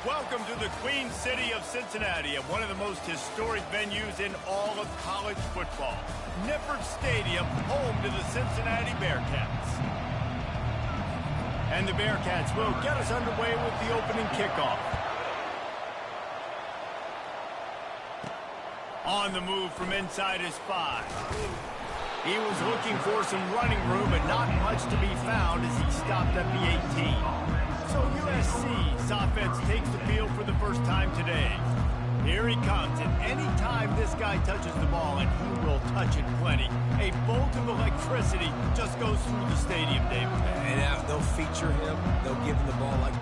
Welcome to the Queen City of Cincinnati and one of the most historic venues in all of college football. Nippert Stadium, home to the Cincinnati Bearcats. And the Bearcats will get us underway with the opening kickoff. On the move from inside his 5. He was looking for some running room, but not much to be found as he stopped at the 18. So USC's offense takes the field for the first time today. Here he comes, and any time this guy touches the ball, and he will touch it plenty, a bolt of electricity just goes through the stadium, David. And they'll feature him. They'll give him the ball like...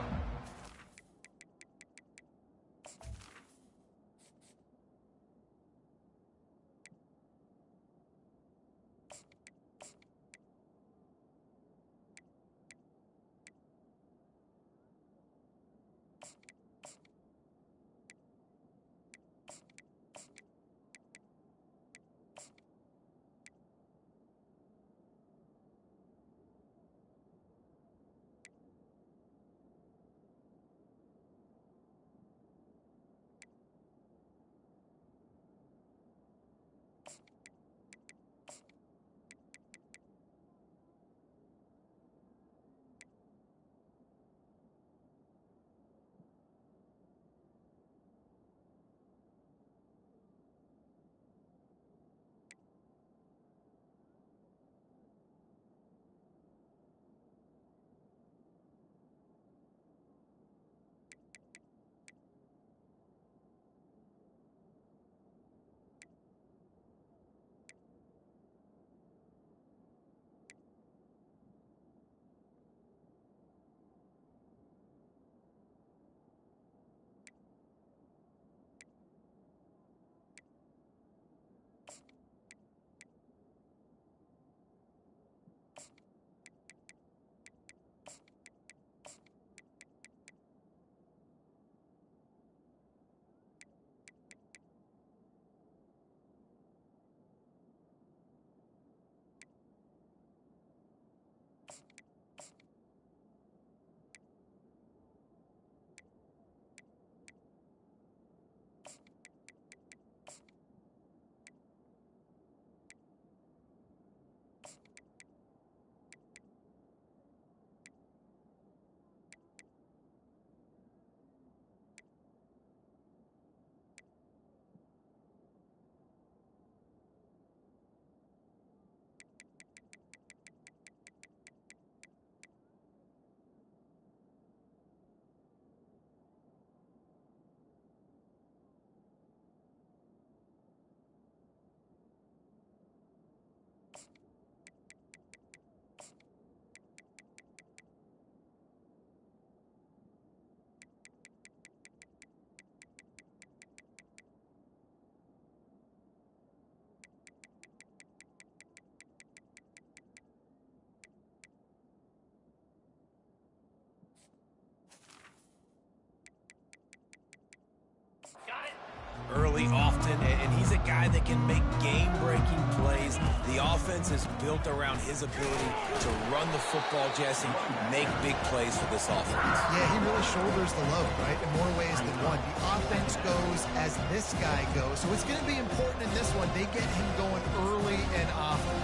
early, often, and he's a guy that can make game-breaking plays. The offense is built around his ability to run the football, Jesse, make big plays for this offense. Yeah, he really shoulders the load, right, in more ways than one. The offense goes as this guy goes, so it's going to be important in this one. They get him going early and often.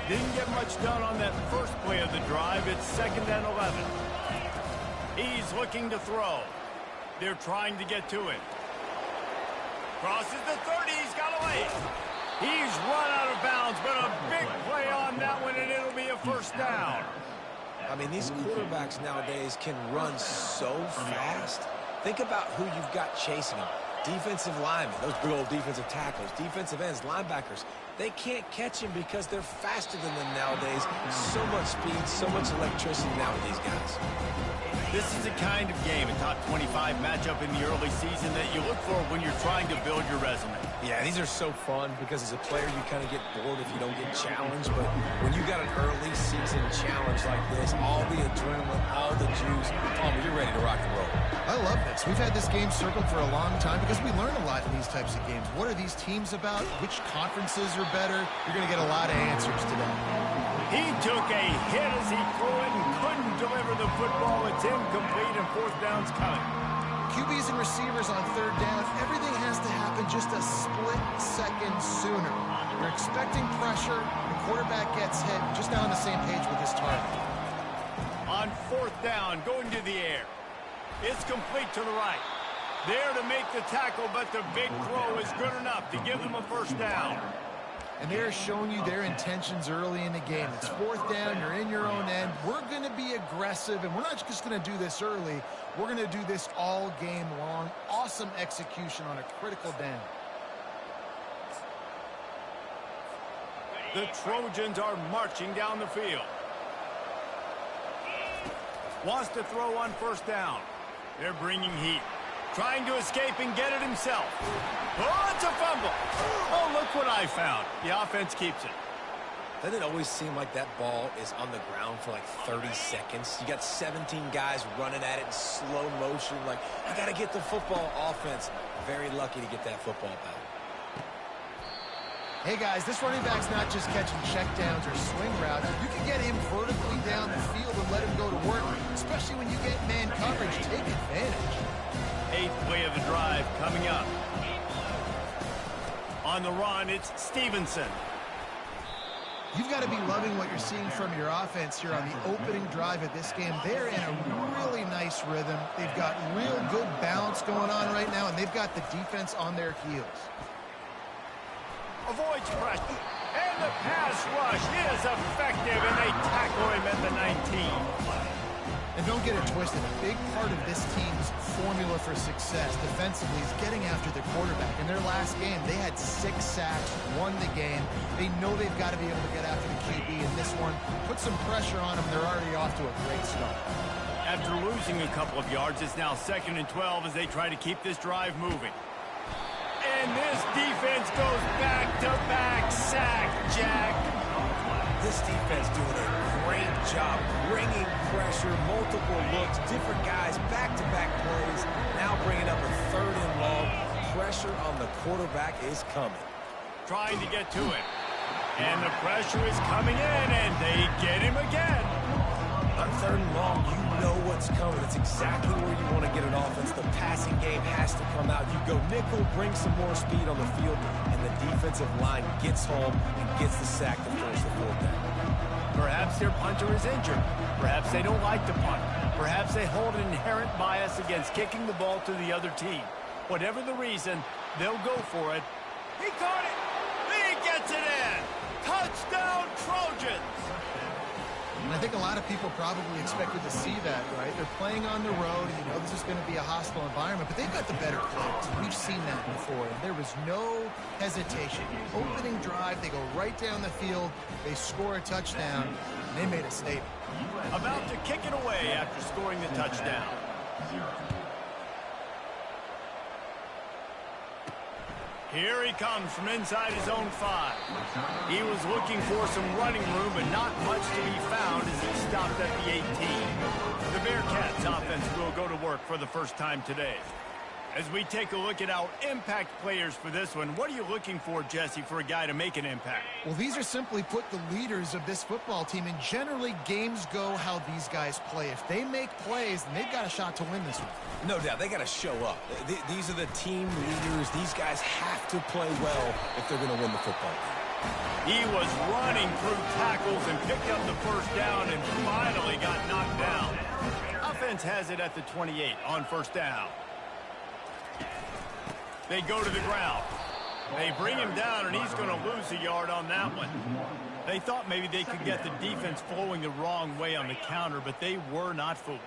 Didn't get much done on that first play of the drive. It's 2nd and 11. He's looking to throw. They're trying to get to it. Crosses the 30, he's got away. He's run out of bounds, but a big play on that one, and it'll be a first down. I mean, these quarterbacks nowadays can run so fast. Think about who you've got chasing them. Defensive linemen, those big old defensive tackles, defensive ends, linebackers. They can't catch him because they're faster than them nowadays. So much speed, so much electricity now with these guys. This is a kind of game, a top 25 matchup in the early season that you look for when you're trying to build your resume. Yeah, these are so fun because as a player you kind of get bored if you don't get challenged. But when you got an early season challenge like this, all the adrenaline, all the juice, Palmer, you're ready to rock and roll. I love this. We've had this game circled for a long time because because we learn a lot in these types of games. What are these teams about? Which conferences are better? You're going to get a lot of answers today. He took a hit as he threw it and couldn't deliver the football. It's incomplete and fourth down's coming. QBs and receivers on third down, everything has to happen just a split second sooner. You're expecting pressure, the quarterback gets hit, just now on the same page with his target. On fourth down, going to the air. It's complete to the right. There to make the tackle, but the big throw is good enough to give them a first down. And they're showing you their intentions early in the game. It's fourth down, you're in your own end. We're going to be aggressive, and we're not just going to do this early. We're going to do this all game long. Awesome execution on a critical down. The Trojans are marching down the field. Wants to throw on first down. They're bringing heat. Trying to escape and get it himself. Oh, it's a fumble. Oh, look what I found. The offense keeps it. Doesn't it always seem like that ball is on the ground for like 30 seconds? You got 17 guys running at it in slow motion. Like, I got to get the football. Offense, very lucky to get that football back. Hey, guys, this running back's not just catching checkdowns or swing routes. You can get him vertically down the field and let him go to work, especially when you get man coverage. Take advantage. Eighth play of the drive coming up. On the run, it's Stevenson. You've got to be loving what you're seeing from your offense here on the opening drive of this game. They're in a really nice rhythm. They've got real good balance going on right now, and they've got the defense on their heels. Avoids pressure. And the pass rush is effective, and they tackle him at the 19. And don't get it twisted. A big part of this team's formula for success defensively is getting after the quarterback. In their last game, they had 6 sacks, won the game. They know they've got to be able to get after the QB. In this one, put some pressure on them. They're already off to a great start. After losing a couple of yards, it's now 2nd and 12 as they try to keep this drive moving. And this defense goes back-to-back sack, Jack. This defense doing a great job bringing pressure, multiple looks, different guys, back-to-back plays. Now bringing up a 3rd and long. Pressure on the quarterback is coming. Trying to get to it. And the pressure is coming in, and they get him again. On 3rd and long, you know what's coming. It's exactly where you want to get an offense. The passing game has to come out. You go nickel, bring some more speed on the field, and the defensive line gets home and gets the sack to force the 4th down. Perhaps their punter is injured. Perhaps they don't like to punt. Perhaps they hold an inherent bias against kicking the ball to the other team. Whatever the reason, they'll go for it. He caught it! He gets it in! Touchdown, Trojans! And I think a lot of people probably expected to see that, right? They're playing on the road, and you know this is going to be a hostile environment, but they've got the better players. We've seen that before, and there was no hesitation. Opening drive, they go right down the field, they score a touchdown, and they made a statement. About to kick it away after scoring the touchdown. Here he comes from inside his own 5. He was looking for some running room, but not much to be found as he stopped at the 18. The Bearcats offense will go to work for the first time today. As we take a look at our impact players for this one, what are you looking for, Jesse, for a guy to make an impact? Well, these are simply put the leaders of this football team, and generally games go how these guys play. If they make plays, then they've got a shot to win this one. No doubt, they got to show up. These are the team leaders. These guys have to play well if they're going to win the football game. He was running through tackles and picked up the first down and finally got knocked down. Offense has it at the 28 on first down. They go to the ground. They bring him down, and he's going to lose a yard on that one. They thought maybe they could get the defense flowing the wrong way on the counter, but they were not fooled.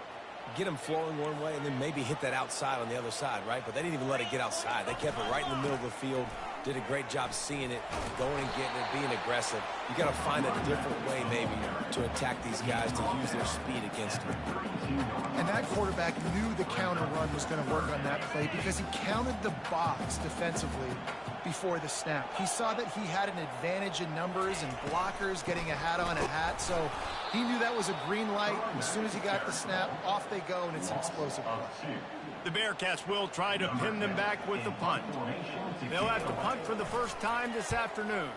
Get them flowing one way and then maybe hit that outside on the other side, right? But they didn't even let it get outside. They kept it right in the middle of the field. Did a great job seeing it, going and getting it, being aggressive. You got to find a different way maybe to attack these guys, to use their speed against them. And that quarterback knew the counter run was going to work on that play because he counted the box defensively before the snap. He saw that he had an advantage in numbers and blockers getting a hat on a hat, so he knew that was a green light. As soon as he got the snap, off they go, and it's an explosive play. The Bearcats will try to pin them back with the punt. They'll have to punt for the first time this afternoon.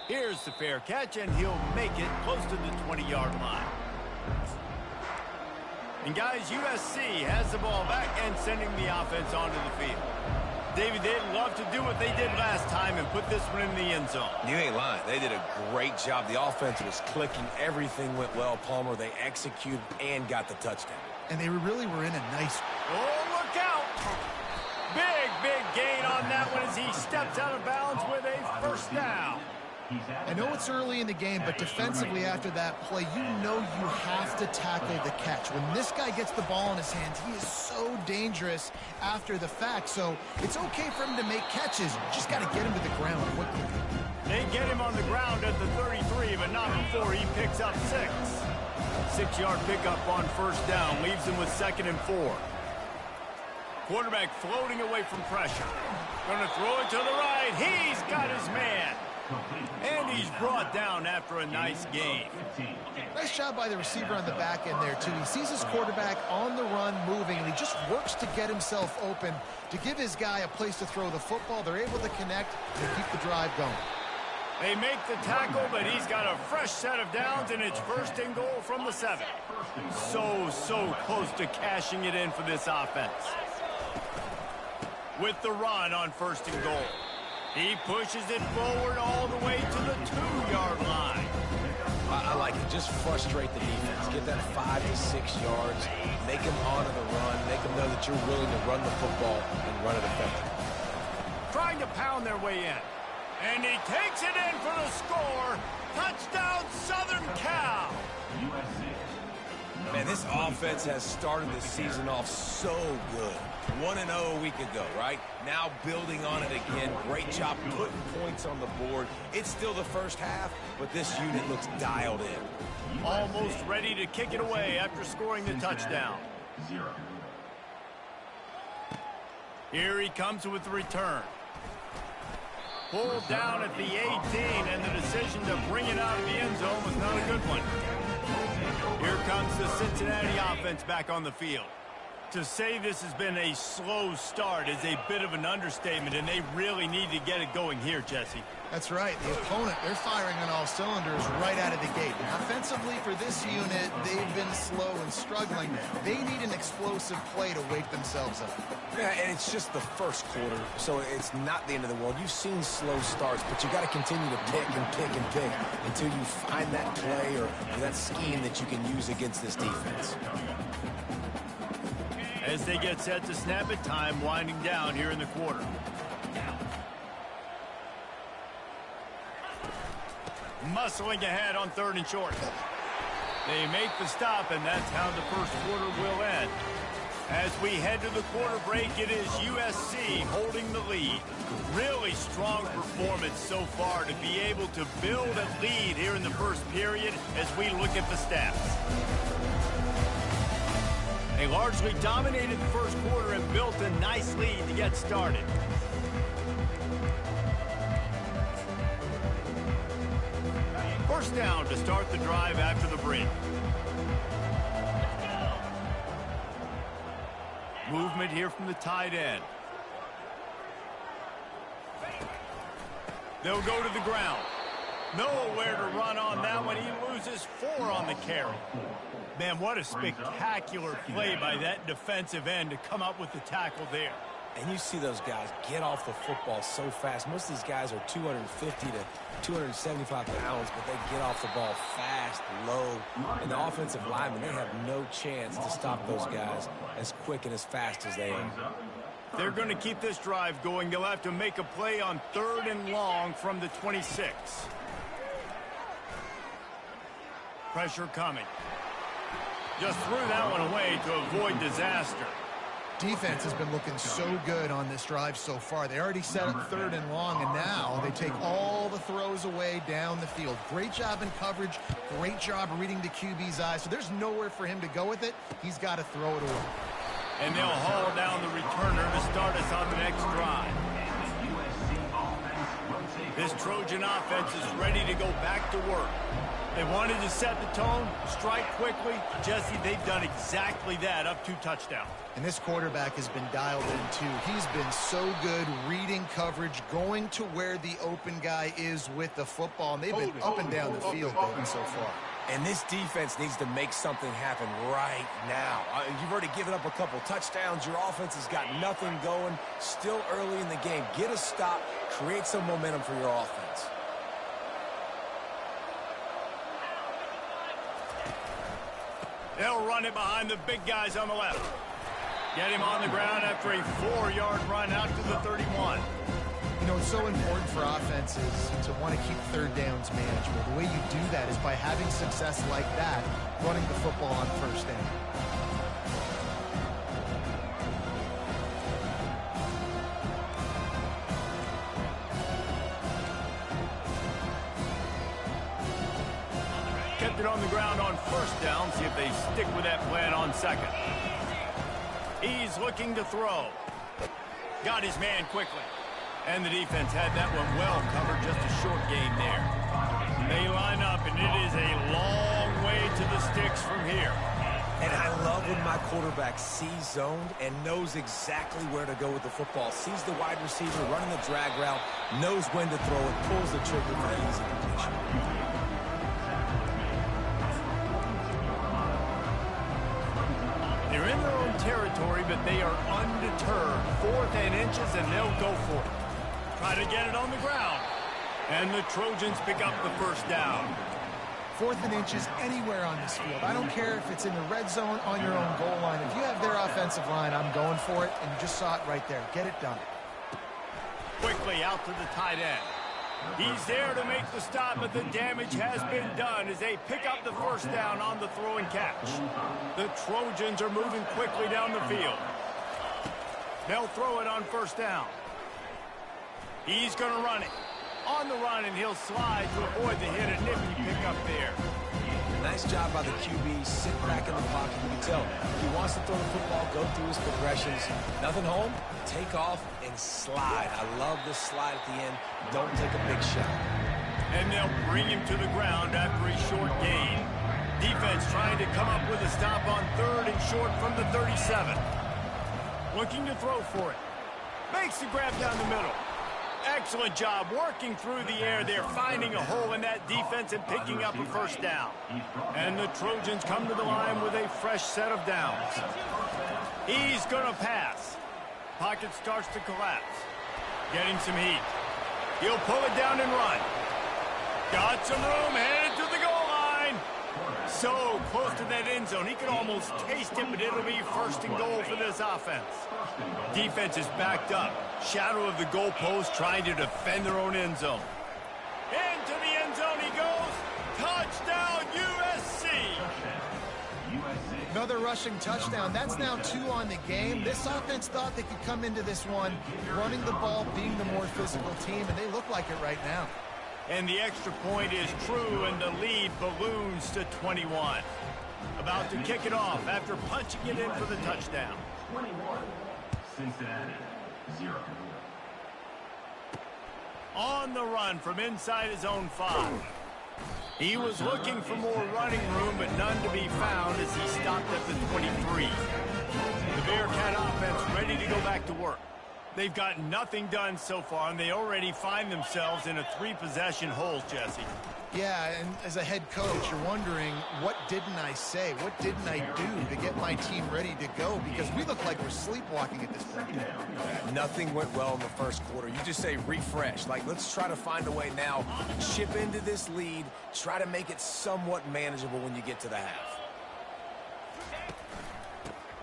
Here's the fair catch, and he'll make it close to the 20-yard line. And guys, USC has the ball back and sending the offense onto the field. David, they'd love to do what they did last time and put this one in the end zone. You ain't lying. They did a great job. The offense was clicking. Everything went well, Palmer. They executed and got the touchdown. And they really were in a nice... Oh, look out! Big gain on that one as he steps out of bounds with a first down. I know it's early in the game, but defensively after that play, you know you have to tackle the catch. When this guy gets the ball in his hands, he is so dangerous after the fact. So it's okay for him to make catches. You just got to get him to the ground quickly. They get him on the ground at the 33, but not before he picks up 6. 6-yard pickup on first down leaves him with 2nd and 4. Quarterback floating away from pressure. Going to throw it to the right. He's got his man. And he's brought down after a nice gain. Nice job by the receiver on the back end there, too. He sees his quarterback on the run moving, and he just works to get himself open to give his guy a place to throw the football. They're able to connect and keep the drive going. They make the tackle, but he's got a fresh set of downs, and it's 1st and goal from the 7. So close to cashing it in for this offense. With the run on 1st and goal. He pushes it forward all the way to the 2-yard line. I like it. Just frustrate the defense. Get that 5 to 6 yards. Make them honor the run. Make them know that you're willing to run the football and run it effectively. Trying to pound their way in. And he takes it in for the score. Touchdown, Southern Cal. Man, this offense has started the season off so good. 1-0 a week ago, right? Now building on it again. Great job putting points on the board. It's still the first half, but this unit looks dialed in. Almost ready to kick it away after scoring the touchdown. Here he comes with the return. Pulled down at the 18, and the decision to bring it out of the end zone was not a good one. Here comes the Cincinnati offense back on the field. To say this has been a slow start is a bit of an understatement, and they really need to get it going here, Jesse. That's right. The opponent, they're firing on all cylinders right out of the gate. Offensively for this unit, they've been slow and struggling. They need an explosive play to wake themselves up. Yeah, and it's just the first quarter, so it's not the end of the world. You've seen slow starts, but you got to continue to pick and pick and pick until you find that play or that scheme that you can use against this defense. As they get set to snap it, time winding down here in the quarter. Muscling ahead on 3rd and short. They make the stop, and that's how the first quarter will end. As we head to the quarter break, it is USC holding the lead. Really strong performance so far to be able to build a lead here in the first period as we look at the stats. They largely dominated the first quarter and built a nice lead to get started. First down to start the drive after the break. Movement here from the tight end. They'll go to the ground. Nowhere to run on that one. He loses 4 on the carry. Man, what a spectacular play by that defensive end to come up with the tackle there. And you see those guys get off the football so fast. Most of these guys are 250 to 275 pounds, but they get off the ball fast, low. And the offensive linemen, they have no chance to stop those guys as quick and as fast as they are. They're going to keep this drive going. They'll have to make a play on 3rd and long from the 26. Pressure coming. Just threw that one away to avoid disaster. Defense has been looking so good on this drive so far. They already set up 3rd and long, and now they take all the throws away down the field. Great job in coverage. Great job reading the QB's eyes. So there's nowhere for him to go with it. He's got to throw it away. And they'll haul down the returner to start us on the next drive. This Trojan offense is ready to go back to work. They wanted to set the tone, strike quickly. Jesse, they've done exactly that, up 2 touchdowns. And this quarterback has been dialed in, too. He's been so good reading coverage, going to where the open guy is with the football. And they've been up and down the field so far. And this defense needs to make something happen right now. You've already given up a couple touchdowns. Your offense has got nothing going. Still early in the game. Get a stop. Create some momentum for your offense. They'll run it behind the big guys on the left. Get him on the ground after a 4-yard run out to the 31. You know, it's so important for offenses to want to keep third downs manageable. The way you do that is by having success like that, running the football on first down. Kept it on the ground on first down. See if they stick with that plan on second. He's looking to throw. Got his man quickly. And the defense had that one well covered, just a short game there. They line up, and it is a long way to the sticks from here. And I love when my quarterback sees zoned and knows exactly where to go with the football. Sees the wide receiver running the drag route, knows when to throw it, pulls the trigger for the easy completion. They're in their own territory, but they are undeterred. 4th and inches, and they'll go for it. Try to get it on the ground. And the Trojans pick up the first down. 4th and inches anywhere on this field. I don't care if it's in the red zone on your own goal line. If you have their offensive line, I'm going for it, and you just saw it right there. Get it done. Quickly out to the tight end. He's there to make the stop, but the damage has been done as they pick up the first down on the throw and catch. The Trojans are moving quickly down the field. They'll throw it on first down. He's going to run it. On the run, and he'll slide to avoid the hit. A nifty pickup there. Nice job by the QB. Sit back in the pocket. You can tell he wants to throw the football, go through his progressions. Nothing home, take off, and slide. I love the slide at the end. Don't take a big shot. And they'll bring him to the ground after a short gain. Defense trying to come up with a stop on 3rd and short from the 37. Looking to throw for it. Makes the grab down the middle. Excellent job working through the air there, finding a hole in that defense and picking up a first down. And the Trojans come to the line with a fresh set of downs. He's going to pass. Pocket starts to collapse. Getting some heat. He'll pull it down and run. Got some room, headed to the goal line. So close to that end zone, he could almost taste it, but it'll be 1st and goal for this offense. Defense is backed up. Shadow of the goalpost trying to defend their own end zone. Into the end zone he goes. Touchdown, USC. Another rushing touchdown. That's now 2 on the game. This offense thought they could come into this one running the ball, being the more physical team, and they look like it right now. And the extra point is true, and the lead balloons to 21. About to kick it off after punching it in for the touchdown. 21, Cincinnati, 0. On the run from inside his own 5. He was looking for more running room, but none to be found as he stopped at the 23. The Bearcat offense ready to go back to work. They've got nothing done so far, and they already find themselves in a 3-possession hole, Jesse. Yeah, and as a head coach, you're wondering, what didn't I say? What didn't I do to get my team ready to go? Because we look like we're sleepwalking at this point. Nothing went well in the first quarter. You just say refresh. Like, let's try to find a way now. Chip into this lead. Try to make it somewhat manageable when you get to the half.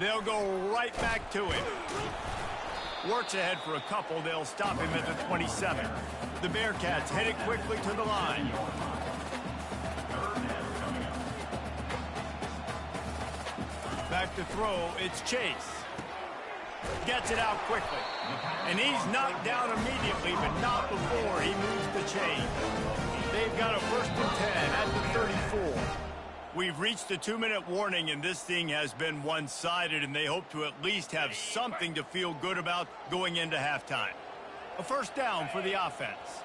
They'll go right back to it. Works ahead for a couple. They'll stop him at the 27. The Bearcats headed quickly to the line. Back to throw. It's Chase. Gets it out quickly. And he's knocked down immediately, but not before he moves the chain. They've got a 1st and 10 at the 34. We've reached the 2-minute warning, and this thing has been one-sided, and they hope to at least have something to feel good about going into halftime. A first down for the offense.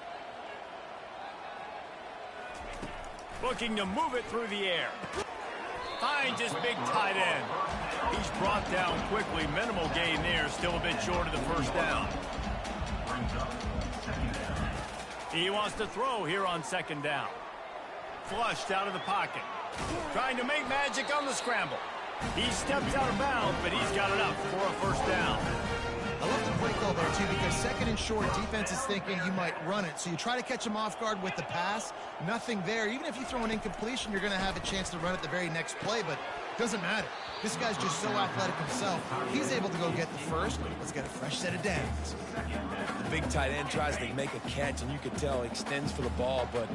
Looking to move it through the air. Finds his big tight end. He's brought down quickly. Minimal gain there. Still a bit short of the first down. He wants to throw here on second down. Flushed out of the pocket. Trying to make magic on the scramble. He steps out of bounds, but he's got enough for a first down. I love the play call there, too, because second and short, defense is thinking you might run it. So you try to catch him off guard with the pass. Nothing there. Even if you throw an incompletion, you're going to have a chance to run it the very next play, but it doesn't matter. This guy's just so athletic himself. He's able to go get the first. Let's get a fresh set of downs. The big tight end tries to make a catch, and you can tell he extends for the ball, but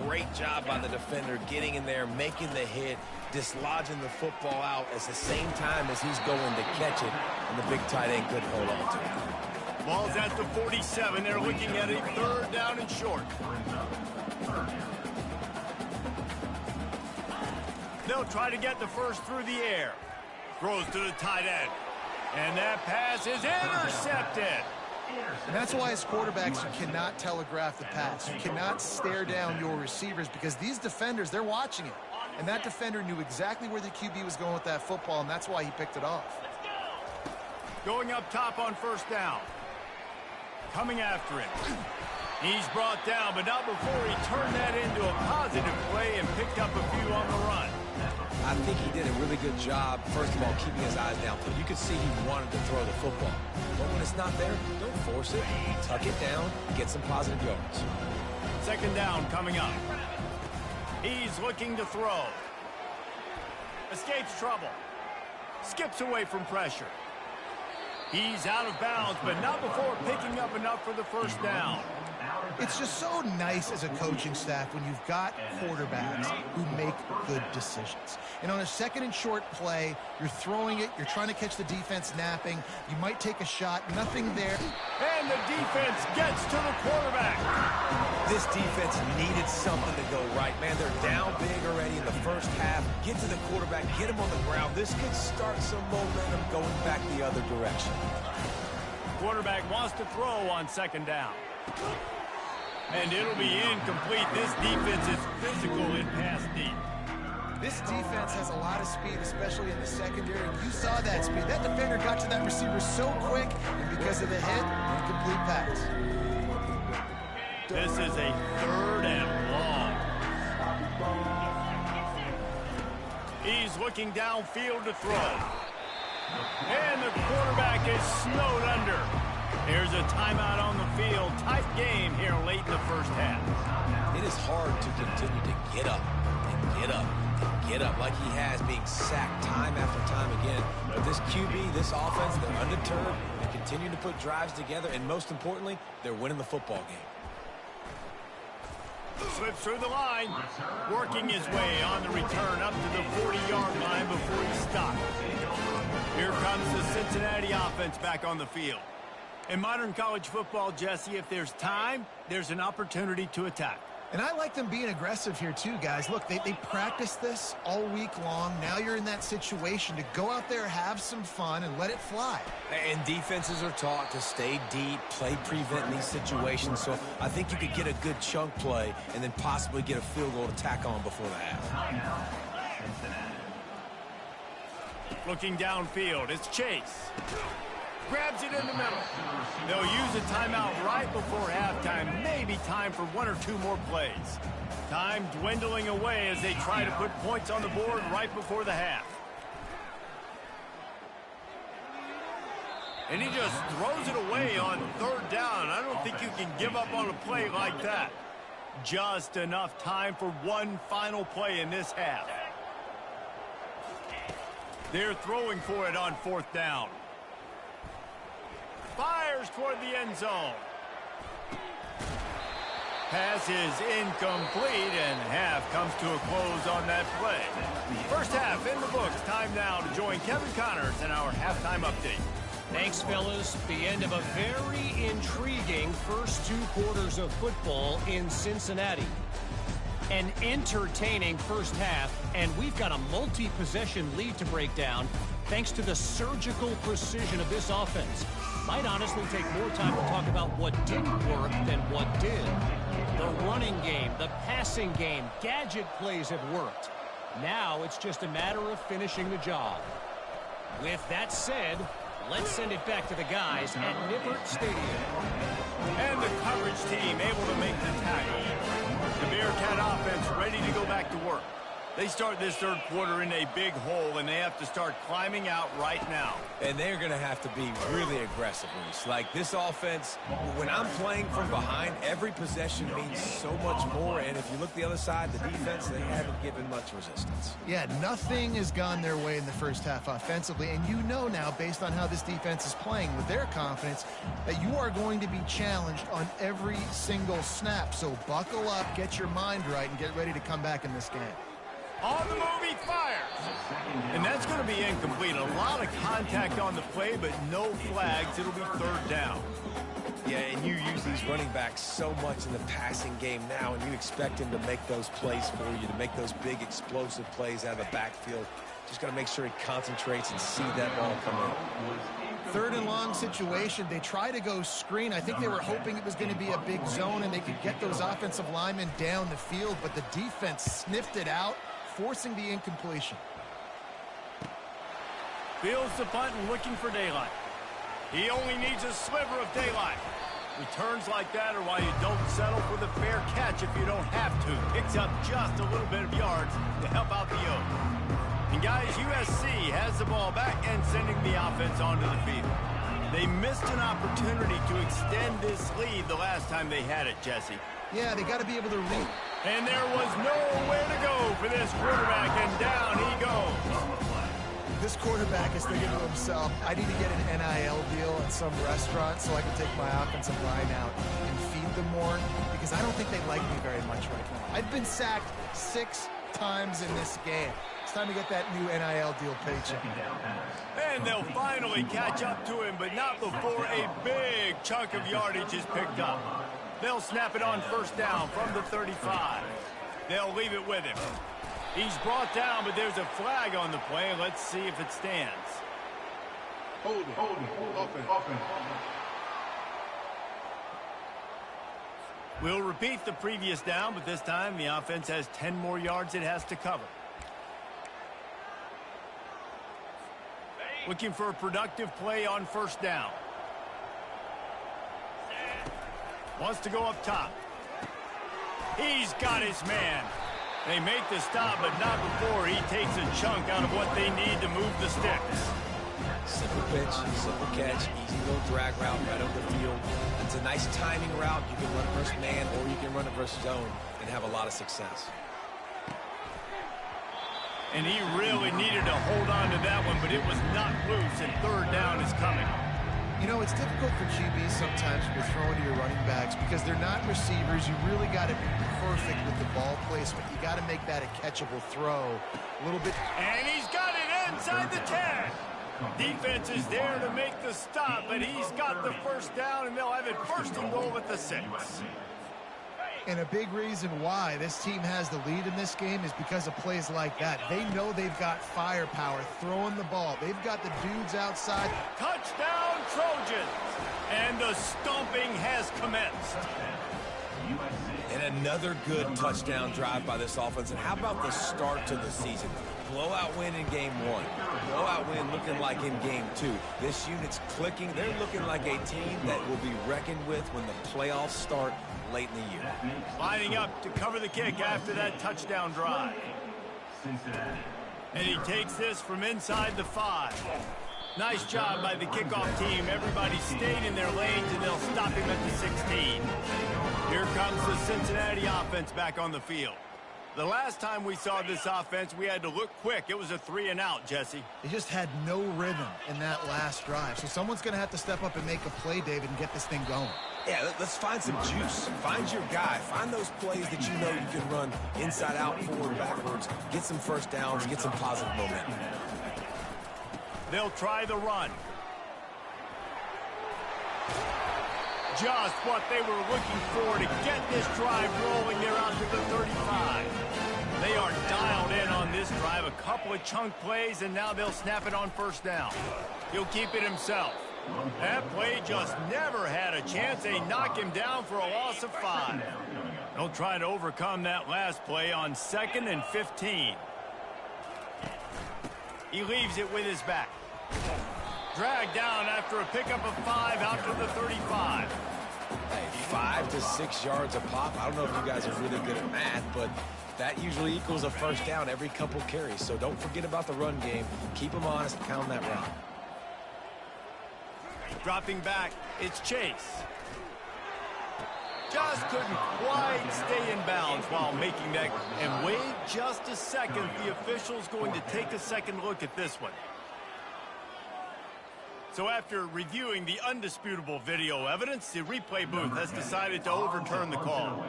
great job by the defender getting in there, making the hit, dislodging the football out at the same time as he's going to catch it, and the big tight end couldn't hold on to it. Ball's at the 47. They're looking at a third down and short. They'll try to get the first through the air. Throws to the tight end. And that pass is intercepted. And that's why as quarterbacks, you cannot telegraph the pass. You cannot stare down your receivers because these defenders, they're watching it. And that defender knew exactly where the QB was going with that football, and that's why he picked it off. Going up top on first down. Coming after him. He's brought down, but not before he turned that into a positive play and picked up a few on the run. I think he did a really good job, first of all, keeping his eyes downfield. You could see he wanted to throw the football. But when it's not there, don't force it. Tuck it down, get some positive yards. Second down coming up. He's looking to throw. Escapes trouble. Skips away from pressure. He's out of bounds, but not before picking up enough for the first down. It's just so nice as a coaching staff when you've got quarterbacks who make good decisions. And on a second and short play, you're throwing it, you're trying to catch the defense napping, you might take a shot, nothing there. And the defense gets to the quarterback. This defense needed something to go right. Man, they're down big already in the first half. Get to the quarterback, get him on the ground. This could start some momentum going back the other direction. Quarterback wants to throw on second down. And it'll be incomplete. This defense is physical in pass deep. This defense has a lot of speed, especially in the secondary. You saw that speed. That defender got to that receiver so quick, and because of the hit, incomplete pass. This is a third and long. He's looking downfield to throw. And the quarterback is snowed under. There's a timeout on the field. Tight game here late in the first half. It is hard to continue to get up and get up and get up like he has, being sacked time after time again. But this QB, this offense, they're undeterred. They continue to put drives together, and most importantly, they're winning the football game. Slips through the line, working his way on the return up to the 40-yard line before he stopped. Here comes the Cincinnati offense back on the field. In modern college football, Jesse, if there's time, there's an opportunity to attack. And I like them being aggressive here too, guys. Look, they practice this all week long. Now you're in that situation to go out there, have some fun, and let it fly. And defenses are taught to stay deep, play prevent in these situations. So I think you could get a good chunk play and then possibly get a field goal to tack on before the half. Looking downfield, it's Chase. Grabs it in the middle. They'll use a timeout right before halftime. Maybe time for one or two more plays. Time dwindling away as they try to put points on the board right before the half. And he just throws it away on third down. I don't think you can give up on a play like that. Just enough time for one final play in this half. They're throwing for it on fourth down. Fires toward the end zone. Pass is incomplete, and half comes to a close on that play. First half in the books. Time now to join Kevin Connors in our halftime update. Thanks, fellas. The end of a very intriguing first two quarters of football in Cincinnati. An entertaining first half, and we've got a multi-possession lead to break down thanks to the surgical precision of this offense. Might honestly take more time to talk about what didn't work than what did. The running game, the passing game, gadget plays have worked. Now it's just a matter of finishing the job. With that said, let's send it back to the guys at Nippert Stadium. And the coverage team able to make the tackle. The Bearcat offense ready to go back to work. They start this third quarter in a big hole, and they have to start climbing out right now. And they're going to have to be really aggressive, Reese. Like, this offense, when I'm playing from behind, every possession means so much more. And if you look the other side, the defense, they haven't given much resistance. Yeah, nothing has gone their way in the first half offensively. And you know now, based on how this defense is playing with their confidence, that you are going to be challenged on every single snap. So buckle up, get your mind right, and get ready to come back in this game. On the move, he fires. And that's going to be incomplete. A lot of contact on the play, but no flags. It'll be third down. Yeah, and you use these running backs so much in the passing game now, and you expect him to make those plays for you, to make those big explosive plays out of the backfield. Just got to make sure he concentrates and see that ball come in. Third and long situation. They try to go screen. I think they were hoping it was going to be a big zone and they could get those offensive linemen down the field, but the defense sniffed it out, forcing the incompletion. Fields the punt and looking for daylight. He only needs a sliver of daylight. Returns like that are why you don't settle for the fair catch if you don't have to. Picks up just a little bit of yards to help out the Oaks. And guys, USC has the ball back and sending the offense onto the field. They missed an opportunity to extend this lead the last time they had it, Jesse. Yeah, they got to be able to read. And there was nowhere to go for this quarterback, and down he goes. This quarterback is thinking to himself, I need to get an NIL deal at some restaurant so I can take my offensive line out and feed them more, because I don't think they like me very much right now. I've been sacked 6 times in this game. It's time to get that new NIL deal paycheck. And they'll finally catch up to him, but not before a big chunk of yardage is picked up. They'll snap it on first down from the 35. They'll leave it with him. He's brought down, but there's a flag on the play. Let's see if it stands. Hold it. We'll repeat the previous down, but this time the offense has 10 more yards it has to cover. Looking for a productive play on first down. Wants to go up top. He's got his man. They make the stop, but not before he takes a chunk out of what they need to move the sticks. Simple pitch, simple catch, easy little drag route right over the field. It's a nice timing route. You can run it versus man, or you can run it versus zone and have a lot of success. And he really needed to hold on to that one, but it was not loose, and third down is coming. You know, it's difficult for QBs sometimes when you're throwing to your running backs because they're not receivers. You really got to be perfect with the ball placement. You got to make that a catchable throw a little bit. And he's got it inside the 10. Defense is there to make the stop, but he's got the first down, and they'll have it first and goal at the 6. And a big reason why this team has the lead in this game is because of plays like that. They know they've got firepower throwing the ball. They've got the dudes outside. Touchdown, Trojans! And the stomping has commenced. And another good touchdown drive by this offense. And how about the start to the season? Blowout win in game 1. Blowout win looking like in game 2. This unit's clicking. They're looking like a team that will be reckoned with when the playoffs start late in the year. Lining up to cover the kick after that touchdown drive. And he takes this from inside the 5. Nice job by the kickoff team. Everybody stayed in their lanes, and they'll stop him at the 16. Here comes the Cincinnati offense back on the field. The last time we saw this offense, we had to look quick. It was a 3-and-out, Jesse. They just had no rhythm in that last drive. So someone's going to have to step up and make a play, David, and get this thing going. Yeah, let's find some juice. Find your guy. Find those plays that you know you can run inside out, forward, backwards. Get some first downs, get some positive momentum. They'll try the run. Just what they were looking for to get this drive rolling. They're out to the 35. They are dialed in on this drive. A couple of chunk plays, and now they'll snap it on first down. He'll keep it himself. That play just never had a chance. They knock him down for a loss of 5. He'll try to overcome that last play on 2nd and 15. He leaves it with his back. Dragged down after a pickup of 5 out to the 35. Hey, 5 to 6 yards a pop. I don't know if you guys are really good at math, but that usually equals a first down every couple carries. So don't forget about the run game. Keep them honest, pound that rock. Dropping back, it's Chase. Just couldn't quite stay in bounds while making that. And wait just a second. The official's going to take a second look at this one. So after reviewing the undisputable video evidence, the replay booth has decided to overturn the call.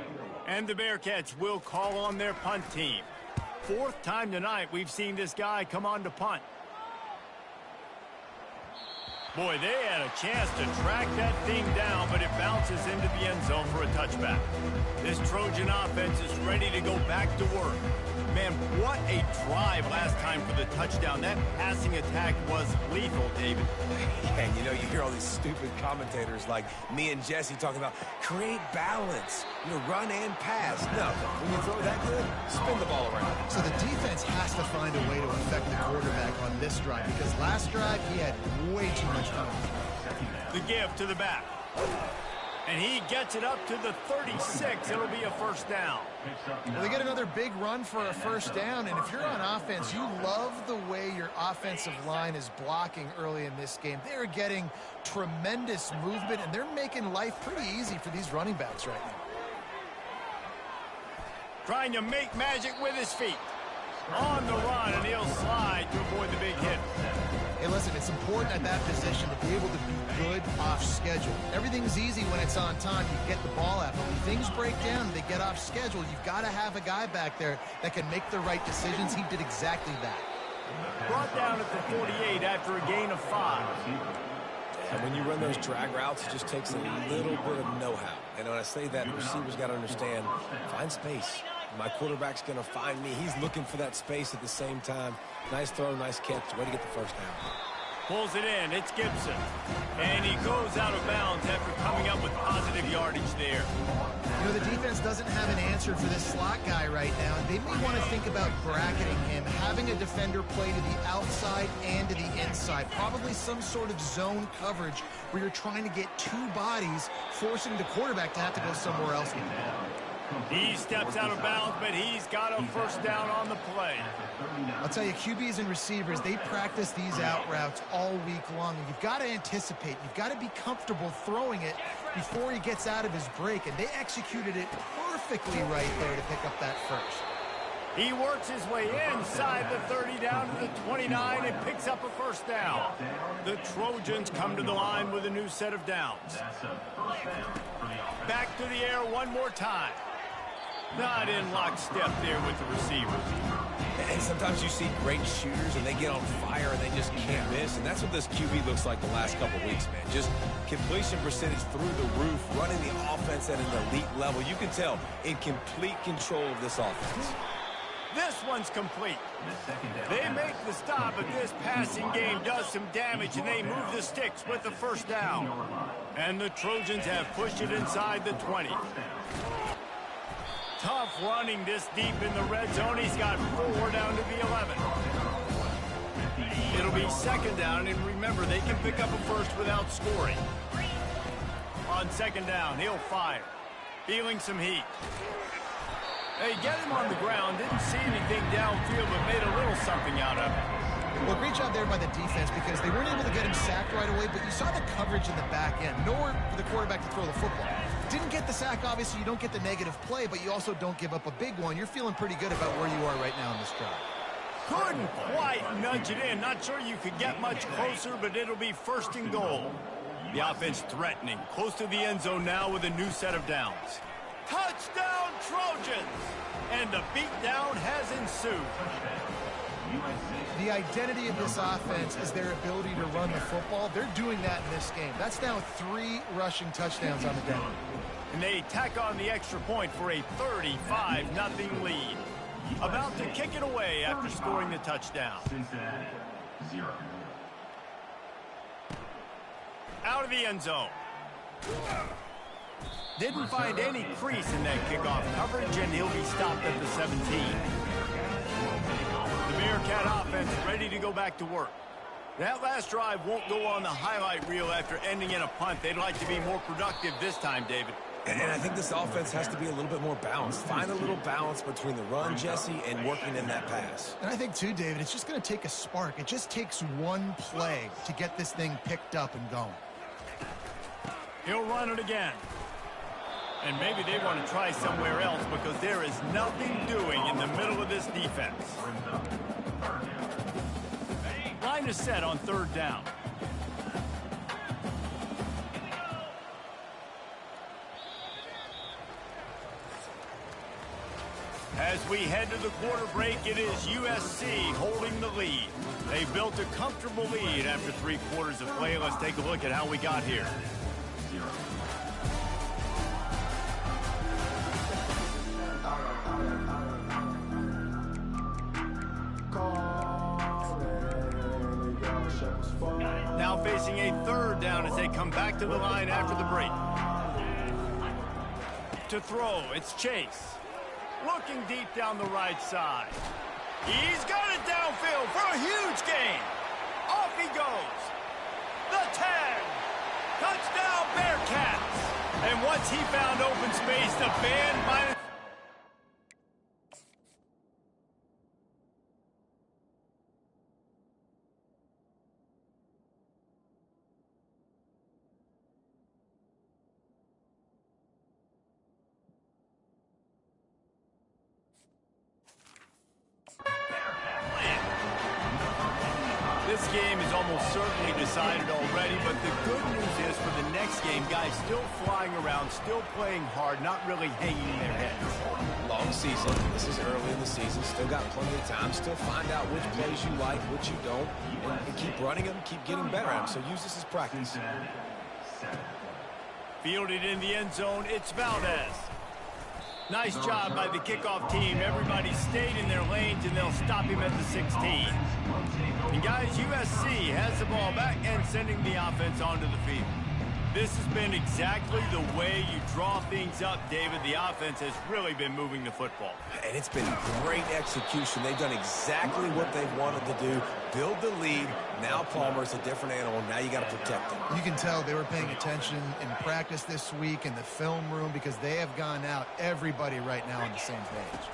And the Bearcats will call on their punt team. 4th time tonight we've seen this guy come on to punt. Boy, they had a chance to track that thing down, but it bounces into the end zone for a touchback. This Trojan offense is ready to go back to work. Man, what a drive last time for the touchdown. That passing attack was lethal, David. And you know, you hear all these stupid commentators like me and Jesse talking about create balance, you know, run and pass. No, when you throw that good, spin the ball around. So the defense has to find a way to affect the quarterback on this drive because last drive he had way too much time. The give to the back. And he gets it up to the 36. It'll be a first down. Well, they get another big run for a first down, and if you're on offense, you love the way your offensive line is blocking early in this game. They're getting tremendous movement, and they're making life pretty easy for these running backs right now. Trying to make magic with his feet. On the run, and he'll slide to avoid the big hit. Hey, listen, it's important at that position to be able to be good off schedule. Everything's easy when it's on time. You get the ball out. But when things break down and they get off schedule, you've got to have a guy back there that can make the right decisions. He did exactly that. Brought down at the 48 after a gain of 5. And when you run those drag routes, it just takes a little bit of know-how. And when I say that, receivers got to understand, find space. My quarterback's going to find me. He's looking for that space at the same time. Nice throw, nice catch. Way to get the first down. Pulls it in. It's Gibson. And he goes out of bounds after coming up with positive yardage there. You know, the defense doesn't have an answer for this slot guy right now. They may want to think about bracketing him, having a defender play to the outside and to the inside. Probably some sort of zone coverage where you're trying to get 2 bodies, forcing the quarterback to have to go somewhere else with the ball. He steps out of bounds, but he's got a first down on the play. I'll tell you, QBs and receivers, they practice these out routes all week long. And you've got to anticipate. You've got to be comfortable throwing it before he gets out of his break. And they executed it perfectly right there to pick up that first. He works his way inside the 30 down to the 29 and picks up a first down. The Trojans come to the line with a new set of downs. Back to the air one more time. Not in lockstep there with the receivers. And sometimes you see great shooters and they get on fire and they just can't miss. And that's what this QB looks like the last couple weeks, man. Just completion percentage through the roof, running the offense at an elite level. You can tell in complete control of this offense. This one's complete. They make the stop, but this passing game does some damage, and they move the sticks with the first down. And the Trojans have pushed it inside the 20. Tough running this deep in the red zone. He's got 4 down to the 11. It'll be second down, and remember, they can pick up a first without scoring. On second down, he'll fire. Feeling some heat. They get him on the ground, didn't see anything downfield, but made a little something out of it. Well, great job there by the defense because they weren't able to get him sacked right away, but you saw the coverage in the back end. Nowhere for the quarterback to throw the football. Didn't get the sack, obviously. You don't get the negative play, but you also don't give up a big one. You're feeling pretty good about where you are right now in this drive. Couldn't quite nudge it in. Not sure you could get much closer, but it'll be first and goal. The offense threatening. Close to the end zone now with a new set of downs. Touchdown, Trojans! And the beatdown has ensued. The identity of this offense is their ability to run the football. They're doing that in this game. That's now 3 rushing touchdowns on the day. And they tack on the extra point for a 35-0 lead. About to kick it away after scoring the touchdown. Cincinnati, 0. Out of the end zone. Didn't find any crease in that kickoff coverage, and he'll be stopped at the 17. The Bearcat offense ready to go back to work. That last drive won't go on the highlight reel after ending in a punt. They'd like to be more productive this time, David. And I think this offense has to be a little bit more balanced. Find a little balance between the run, Jesse, and working in that pass. And I think, too, David, it's just going to take a spark. It just takes one play to get this thing picked up and going. He'll run it again. And maybe they want to try somewhere else because there is nothing doing in the middle of this defense. Line is set on 3rd down. As we head to the quarter break, it is USC holding the lead. They built a comfortable lead after 3 quarters of play. Let's take a look at how we got here. Now facing a 3rd down as they come back to the line after the break. To throw, it's Chase. Looking deep down the right side. He's got it downfield for a huge gain. Off he goes. The 10. Touchdown Bearcats. And once he found open space, the band minus... This game is almost certainly decided already, but the good news is for the next game, guys still flying around, still playing hard, not really hanging their heads. Long season. This is early in the season. Still got plenty of time. Still find out which plays you like, which you don't, and keep running them, keep getting better at them. So use this as practice. Fielded in the end zone, it's Valdez. Nice job by the kickoff team. Everybody stayed in their lanes, and they'll stop him at the 16. And guys, USC has the ball back and sending the offense onto the field. This has been exactly the way you draw things up, David. The offense has really been moving the football. And it's been great execution. They've done exactly what they've wanted to do. Build the lead. Now Palmer's a different animal. Now you got to protect him. You can tell they were paying attention in practice this week in the film room because they have gone out, everybody right now on the same page.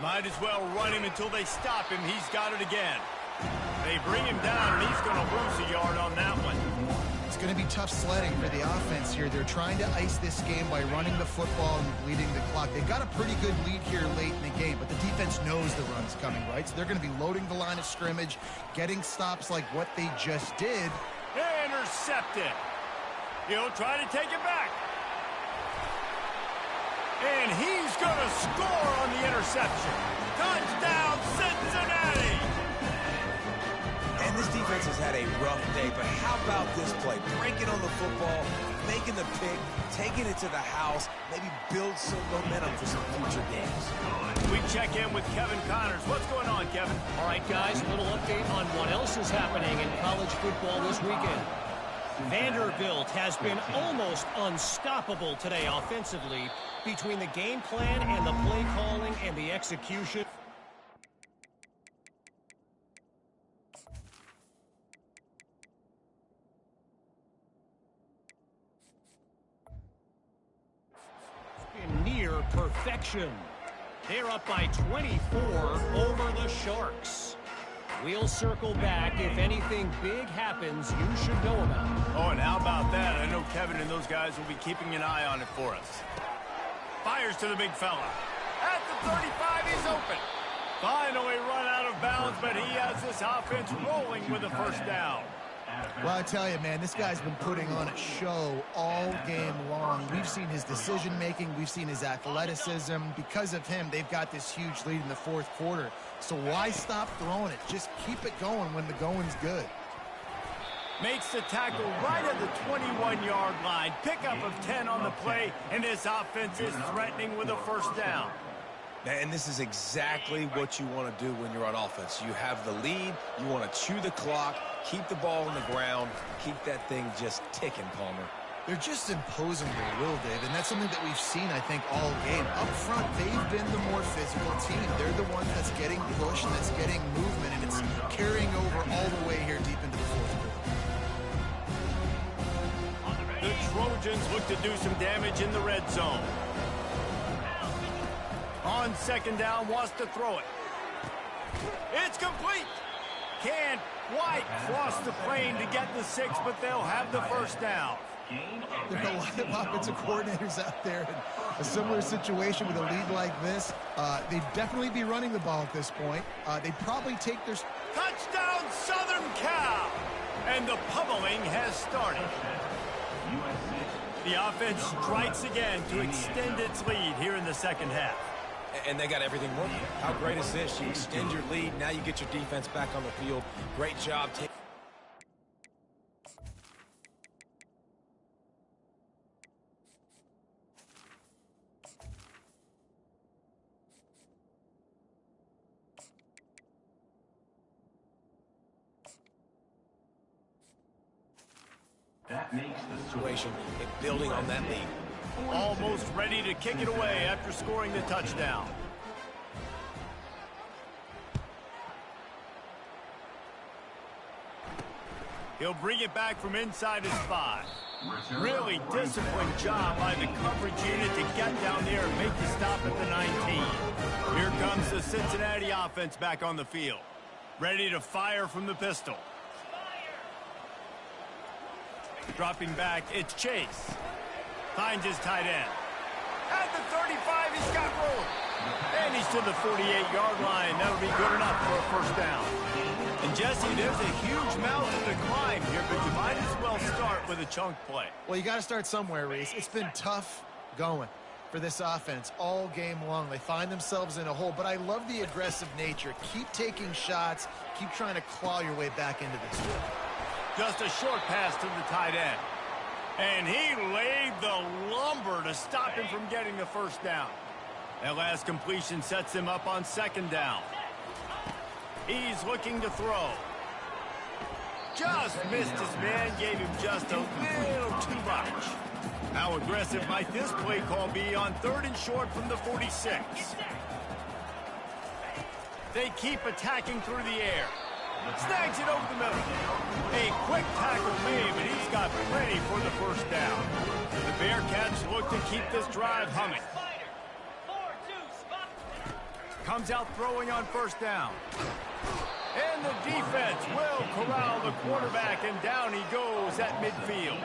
Might as well run him until they stop him. He's got it again. They bring him down, and he's going to lose a yard on that one. It's going to be tough sledding for the offense here. They're trying to ice this game by running the football and bleeding the clock. They've got a pretty good lead here late in the game, but the defense knows the run's coming, right? So they're going to be loading the line of scrimmage, getting stops like what they just did. Intercepted. He'll try to take it back. And he's going to score on the interception. Touchdown, Cincinnati! And this defense has had a rough day, but how about this play? Breaking on the football, making the pick, taking it to the house, maybe build some momentum for some future games. We check in with Kevin Connors. What's going on, Kevin? All right, guys, a little update on what else is happening in college football this weekend. Vanderbilt has been almost unstoppable today offensively between the game plan and the play calling and the execution. Near perfection. They're up by 24 over the Sharks. We'll circle back. If anything big happens, you should know about it. Oh, and how about that? I know Kevin and those guys will be keeping an eye on it for us. Fires to the big fella. At the 35, he's open. Finally run out of bounds, but he has this offense rolling with a first down. Well, I tell you, man, this guy's been putting on a show all game long. We've seen his decision-making. We've seen his athleticism. Because of him, they've got this huge lead in the fourth quarter. So why stop throwing it? Just keep it going when the going's good. Makes the tackle right at the 21-yard line. Pickup of 10 on the play, and this offense is threatening with a first down. And this is exactly what you want to do when you're on offense. You have the lead. You want to chew the clock, keep the ball on the ground, keep that thing just ticking, Palmer. They're just imposing their will, Dave, and that's something that we've seen, I think, all game. Up front, they've been the more physical team. They're the one that's getting pushed and that's getting movement, and it's carrying over all the way here deep into the fourth quarter. The Trojans look to do some damage in the red zone. On second down, wants to throw it. It's complete. Can't quite cross the plane to get the 6, but they'll have the first down. There are a lot of offensive coordinators out there in a similar situation with a lead like this. They'd definitely be running the ball at this point. They'd probably take their... Touchdown, Southern Cal! And the pummeling has started. The offense strikes again to extend its lead here in the second half. And they got everything working. How great is this? You extend your lead, now you get your defense back on the field. Great job. That makes the Situation and building on that lead. Almost ready to kick it away after scoring the touchdown. He'll bring it back from inside his 5. Really disciplined job by the coverage unit to get down there and make the stop at the 19. Here comes the Cincinnati offense back on the field. Ready to fire from the pistol. Dropping back, it's Chase. Finds his tight end. At the 35, he's got room. And he's to the 48-yard line. That'll be good enough for a first down. And Jesse, there's a huge mountain to climb here, but you might as well start with a chunk play. Well, you got to start somewhere, Reese. It's been tough going for this offense all game long. They find themselves in a hole, but I love the aggressive nature. Keep taking shots. Keep trying to claw your way back into this. Just a short pass to the tight end. And he laid the lumber to stop him from getting the first down. That last completion sets him up on second down. He's looking to throw. Just missed his man, gave him just a little too much. How aggressive might this play call be on 3rd and short from the 46? They keep attacking through the air. Snags it over the middle. A quick tackle made, but he's got plenty for the first down. The Bearcats look to keep this drive humming. Comes out throwing on first down. And the defense will corral the quarterback, and down he goes at midfield.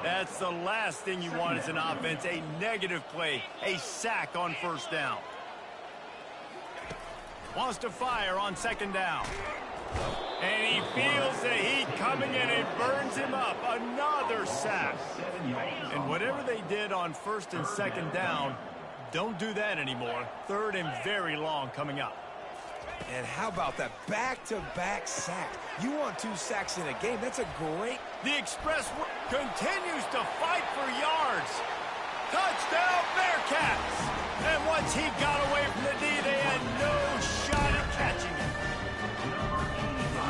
That's the last thing you want as an offense, a negative play, a sack on first down. Wants to fire on second down. And he feels the heat coming in and burns him up. Another sack. And whatever they did on 1st and 2nd down, don't do that anymore. 3rd and very long coming up. And how about that back-to-back sack? You want 2 sacks in a game. That's a great... The Express continues to fight for yards. Touchdown, Bearcats! And once he got away from the D, they had no shot at catching him.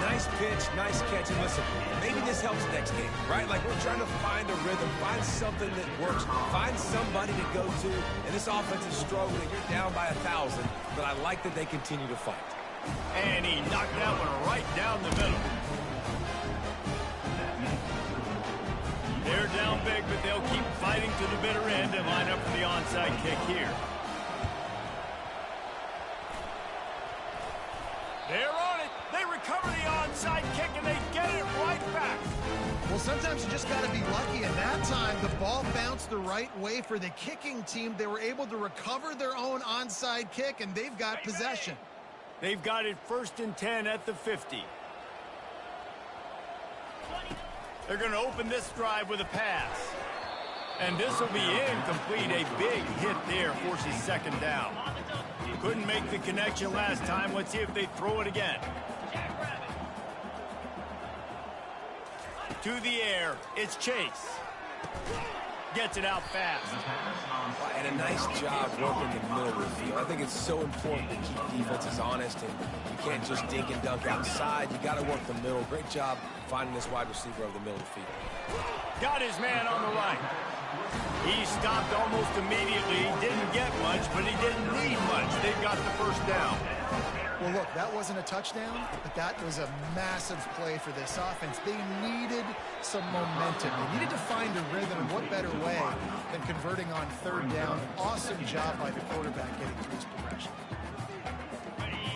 Nice pitch, nice catch. And listen, maybe this helps next game, right? Like we're trying to find a rhythm, find something that works, find somebody to go to. And this offense is struggling. You're down by 1,000, but I like that they continue to fight. And he knocked that one right down the middle. They're down big, but they'll keep fighting to the bitter end and line up for the onside kick here. They're on it. They recover the onside kick, and they get it right back. Well, sometimes you just got to be lucky. And that time, the ball bounced the right way for the kicking team. They were able to recover their own onside kick, and they've got possession. They've got it 1st and 10 at the 50. They're going to open this drive with a pass. And this will be incomplete. A big hit there forces second down. Couldn't make the connection last time. Let's see if they throw it again. To the air, it's Chase. Gets it out fast. And a nice job working the middle of the field. I think it's so important to keep defenses honest, and you can't just dink and dunk outside. You got to work the middle. Great job finding this wide receiver over the middle of the field. Got his man on the right. He stopped almost immediately. He didn't get much, but he didn't need much. They got the first down. Well, look, that wasn't a touchdown, but that was a massive play for this offense. They needed some momentum. They needed to find a rhythm, and what better way than converting on third down. Awesome job by the quarterback getting through his progression.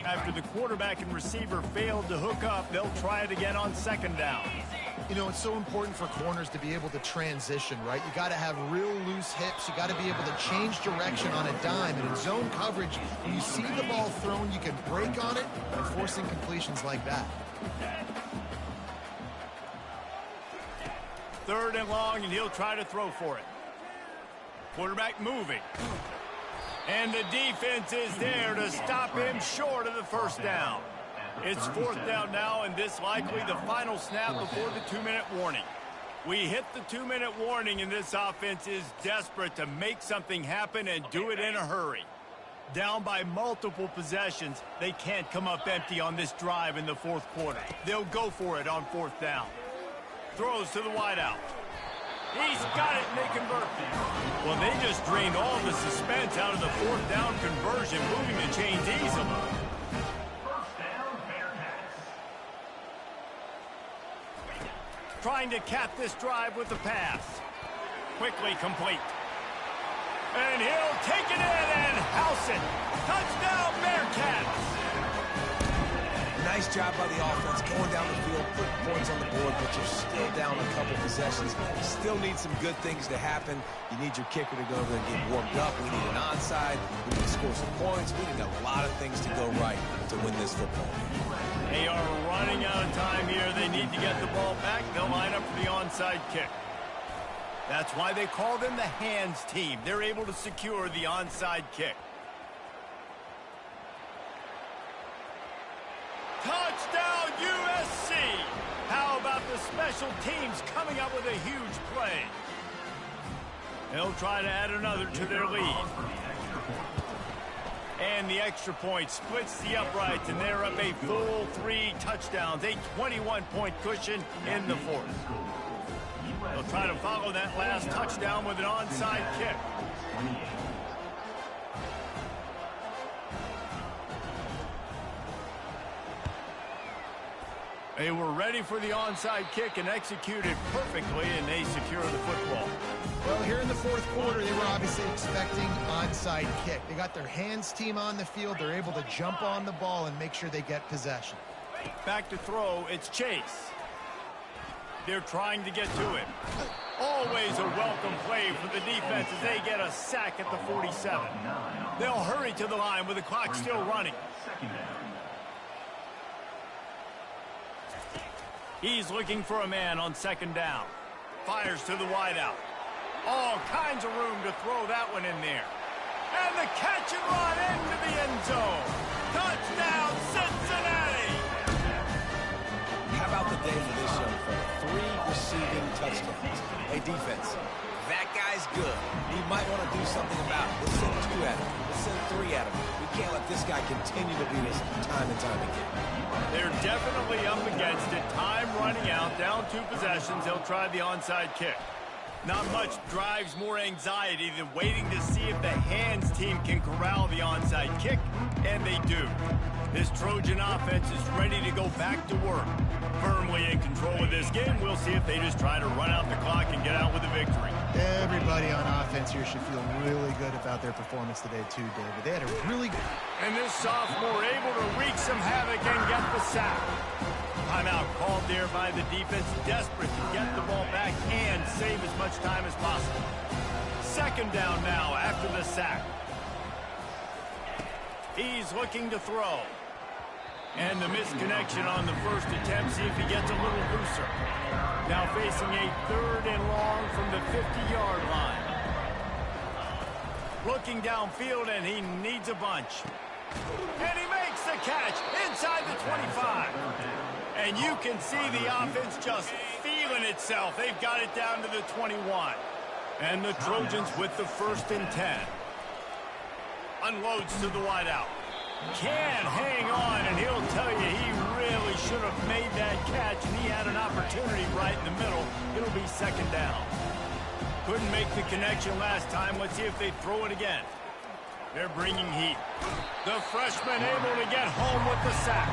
After the quarterback and receiver failed to hook up, they'll try it again on second down. You know, it's so important for corners to be able to transition, right? You got to have real loose hips. You got to be able to change direction on a dime. And in zone coverage, when you see the ball thrown, you can break on it by forcing completions like that. Third and long, and he'll try to throw for it. Quarterback moving. And the defense is there to stop him short of the first down. It's fourth down now, and this likely the final snap before the 2-minute warning. We hit the 2-minute warning, and this offense is desperate to make something happen and do it in a hurry. Down by multiple possessions, they can't come up empty on this drive in the fourth quarter. They'll go for it on fourth down. Throws to the wideout. He's got it, and they convert. Well, they just drained all the suspense out of the fourth down conversion, moving the chains easily. Trying to cap this drive with the pass. Quickly complete. And he'll take it in and house it. Touchdown, Bearcats! Nice job by the offense going down the field, putting points on the board, but you're still down a couple possessions. You still need some good things to happen. You need your kicker to go over and get warmed up. We need an onside. We need to score some points. We need a lot of things to go right to win this football game. They are running out of time here. They need to get the ball back. They'll line up for the onside kick. That's why they call them the hands team. They're able to secure the onside kick. Touchdown, USC! How about the special teams coming up with a huge play? They'll try to add another to their lead. And the extra point splits the uprights, and they're up a full 3 touchdowns, a 21-point cushion in the fourth. They'll try to follow that last touchdown with an onside kick. They were ready for the onside kick and executed perfectly, and they secure the football. Well, here in the fourth quarter, they were obviously expecting onside kick. They got their hands team on the field. They're able to jump on the ball and make sure they get possession. Back to throw, it's Chase. They're trying to get to it. Always a welcome play for the defense as they get a sack at the 47. They'll hurry to the line with the clock still running. He's looking for a man on second down. Fires to the wideout. All kinds of room to throw that one in there. And the catch and run into the end zone. Touchdown, Cincinnati! How about the day for this young fella? 3 receiving touchdowns. Hey, defense, that guy's good. We might want to do something about it. Let's send 2 at him. Let's send 3 at him. We can't let this guy continue to beat us time and time again. They're definitely up against it. Time running out, down 2 possessions. They'll try the onside kick. Not much drives more anxiety than waiting to see if the hands team can corral the onside kick, and they do. This Trojan offense is ready to go back to work. Firmly in control of this game, we'll see if they just try to run out the clock and get out with a victory. Everybody on offense here should feel really good about their performance today too, David. They had a really good... And this sophomore able to wreak some havoc and get the sack. Timeout called there by the defense, desperate to get the ball back and save as much time as possible. Second down now after the sack. He's looking to throw. And the misconnection on the first attempt, see if he gets a little looser. Now facing a 3rd and long from the 50-yard line. Looking downfield, and he needs a bunch. And he makes the catch inside the 25. And you can see the offense just feeling itself. They've got it down to the 21. And the Trojans with the 1st and 10. Unloads to the wideout. Can't hang on, and he'll tell you he really should have made that catch, and he had an opportunity right in the middle. It'll be 2nd down. Couldn't make the connection last time. Let's see if they throw it again. They're bringing heat. The freshman able to get home with the sack.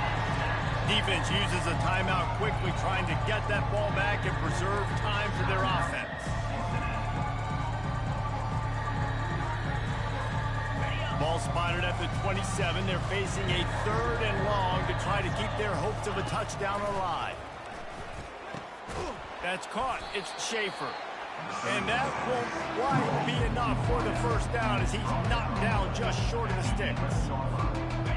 Defense uses a timeout quickly, trying to get that ball back and preserve time for their offense. Ball spotted at the 27. They're facing a 3rd and long to try to keep their hopes of a touchdown alive. That's caught. It's Schaefer. And that won't quite be enough for the 1st down as he's knocked down just short of the sticks.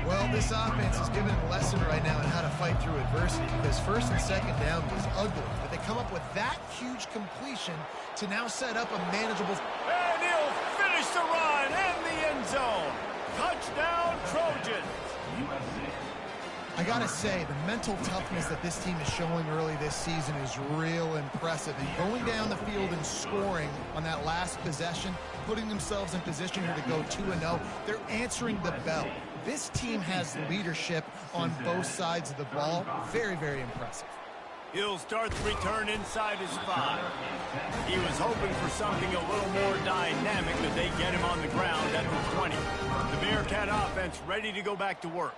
Well, this offense is giving a lesson right now on how to fight through adversity because 1st and 2nd down was ugly. But they come up with that huge completion to now set up a manageable... And he'll finish the run in the end zone. Touchdown, Trojans. I gotta say, the mental toughness that this team is showing early this season is real impressive. And going down the field and scoring on that last possession, putting themselves in position here to go 2-0, they're answering the bell. This team has leadership on both sides of the ball. Very, very impressive. He'll start the return inside his 5. He was hoping for something a little more dynamic, but they get him on the ground at the 20. The Bearcat offense ready to go back to work.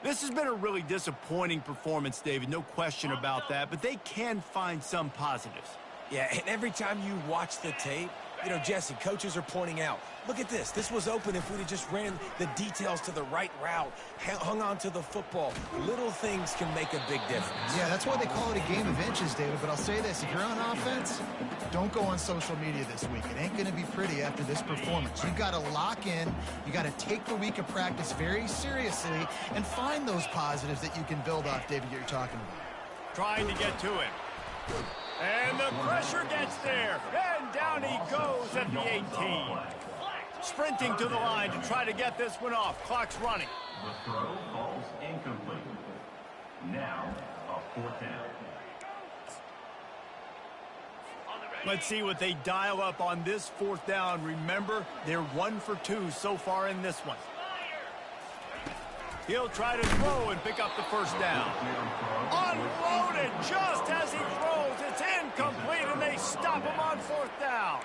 This has been a really disappointing performance, David, no question about that, but they can find some positives. Yeah, and every time you watch the tape, you know, Jesse, coaches are pointing out, look at this. This was open if we'd have just ran the details to the right route, hung on to the football. Little things can make a big difference. Yeah, that's why they call it a game of inches, David. But I'll say this, if you're on offense, don't go on social media this week. It ain't going to be pretty after this performance. You got to lock in. You got to take the week of practice very seriously and find those positives that you can build off, David, you're talking about. Trying to get to him. And the pressure gets there. And down he goes at the 18. Sprinting to the line to try to get this one off. Clock's running. The throw falls incomplete. Now, a 4th down. Let's see what they dial up on this 4th down. Remember, they're 1 for 2 so far in this one. He'll try to throw and pick up the 1st down. Unloaded just as he throws. It's incomplete, and they stop him on 4th down.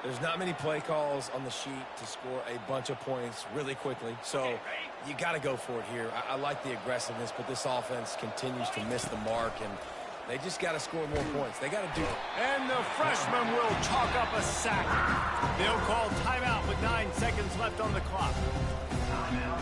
There's not many play calls on the sheet to score a bunch of points really quickly, so you got to go for it here. I like the aggressiveness, but this offense continues to miss the mark, and they just got to score more points. They got to do it. And the freshman will chalk up a sack. They'll call timeout with 9 seconds left on the clock. Timeout.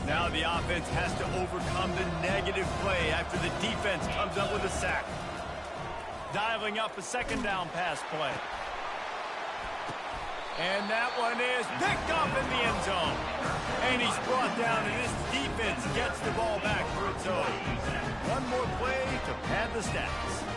Now the offense has to overcome the negative play after the defense comes up with a sack. Dialing up a 2nd down pass play. And that one is picked up in the end zone. And he's brought down, and this defense gets the ball back for its own. One more play to pad the stats.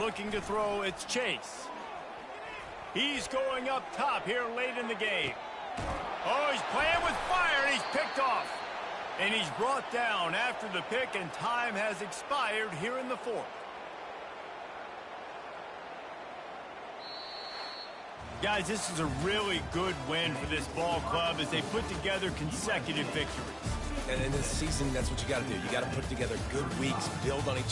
Looking to throw, it's Chase. He's going up top here late in the game. Oh, he's playing with fire, and he's picked off. And he's brought down after the pick, and time has expired here in the 4th. Guys, this is a really good win for this ball club as they put together consecutive victories. And in this season, that's what you got to do. You got to put together good weeks, build on each other.